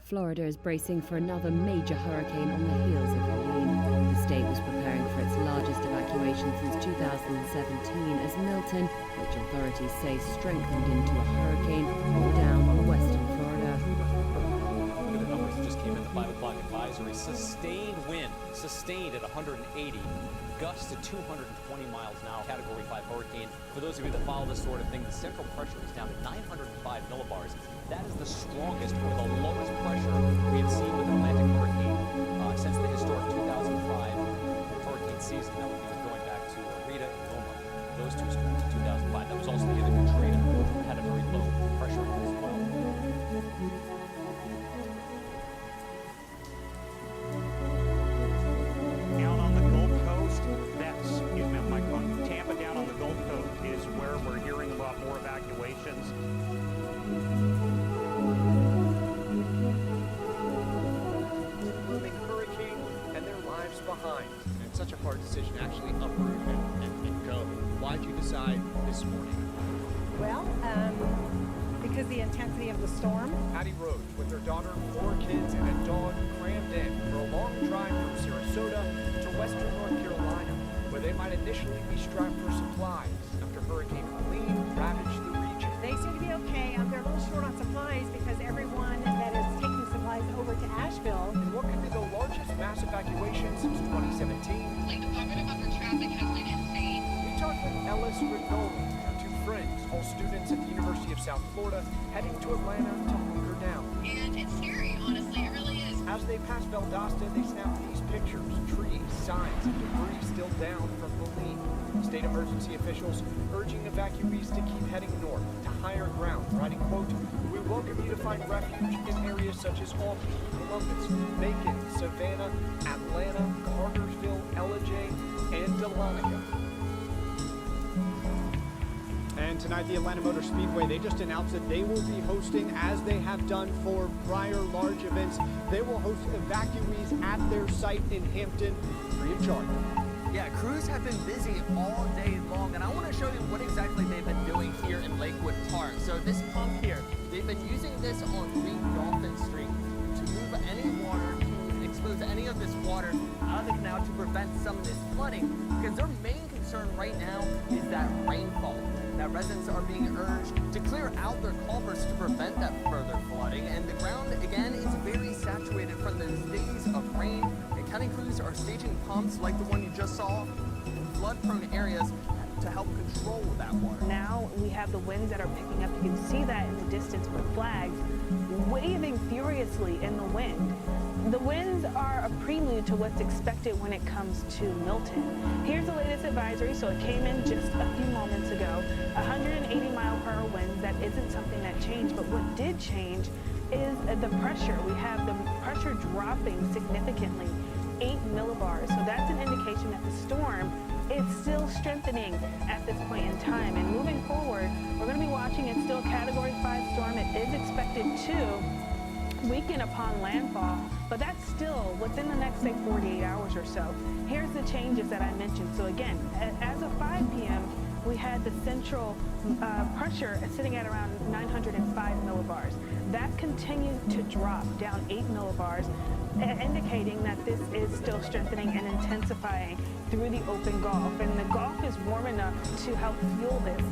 Florida is bracing for another major hurricane on the heels of Helene. The state was preparing for its largest evacuation since 2017 as Milton, which authorities say strengthened into a hurricane, bore down on western Florida. Look at the numbers that just came in, the 5 o'clock advisory. Sustained wind, sustained at 180. Gusts to 220 miles an hour, Category 5 hurricane. For those of you that follow this sort of thing, the central pressure is down to 905 millibars. That is the strongest or the lowest pressure we have seen with an Atlantic hurricane since the historic 2005 hurricane season. That would be going back to Rita and Wilma, those two storms in 2005. That was also the year that Katrina had a very low pressure as well. Down on the Gulf Coast, Tampa down on the Gulf Coast is where we're hearing about more evacuations. Looming hurricane and their lives behind. And it's such a hard decision to actually uproot and go. Why'd you decide this morning? Well, because the intensity of the storm. Patty Rhodes with her daughter, 4 kids, and a dog crammed in for a long drive from Sarasota to western North Carolina, where they might initially be strapped for supplies after Hurricane Helene ravaged the region. They seem to be okay. They're a little short on supplies because everyone that is taking supplies over to Asheville. And what could be the largest mass evacuation since 2017? Like Department of Upper Traffic has been insane. We talked with Ellis Rignoli, her 2 friends, all students at the University of South Florida, heading to Atlanta to hunker down. And it's scary, honestly, it really is. As they pass Valdosta, they snap these pictures, trees, signs, and debris still down from Helene. State emergency officials urging evacuees to keep heading north to higher ground, writing, quote, "We welcome you to find refuge in areas such as Albany, Columbus, Macon, Savannah, Atlanta, Cartersville, Ellijay, and Dahlonega." And tonight, the Atlanta Motor Speedway, they just announced that they will be hosting, as they have done for prior large events, they will host evacuees at their site in Hampton, free of charge. Yeah, crews have been busy all day long, and I want to show you what exactly they've been doing here in Lakewood Park. So this pump here, they've been using this on Green Dolphin Street to move any water, to expose any of this water out of the canal to prevent some of this flooding, because their main concern right now is that rainfall. Now residents are being urged to clear out their culverts to prevent that further flooding, and the ground again is very saturated from those days of rain. And county crews are staging pumps like the one you just saw in flood-prone areas to help control that water. Now we have the winds that are picking up. You can see that in the distance with flags waving furiously in the wind. The winds are a prelude to what's expected when it comes to Milton. Here's the latest advisory. So it came in just a few moments ago. 180-mile-per-hour winds. That isn't something that changed, but what did change is the pressure. We have the pressure dropping significantly, 8 millibars. So that's an indication that the storm is still strengthening at this point in time. And moving forward, we're going to be watching. It's still a Category 5 storm. It is expected to weaken upon landfall, but that's still within the next, say, 48 hours or so. Here's the changes that I mentioned. So again, as of 5 p.m., we had the central pressure sitting at around 905 millibars. That continued to drop down 8 millibars, indicating that this is still strengthening and intensifying through the open Gulf. And the Gulf is warm enough to help fuel this.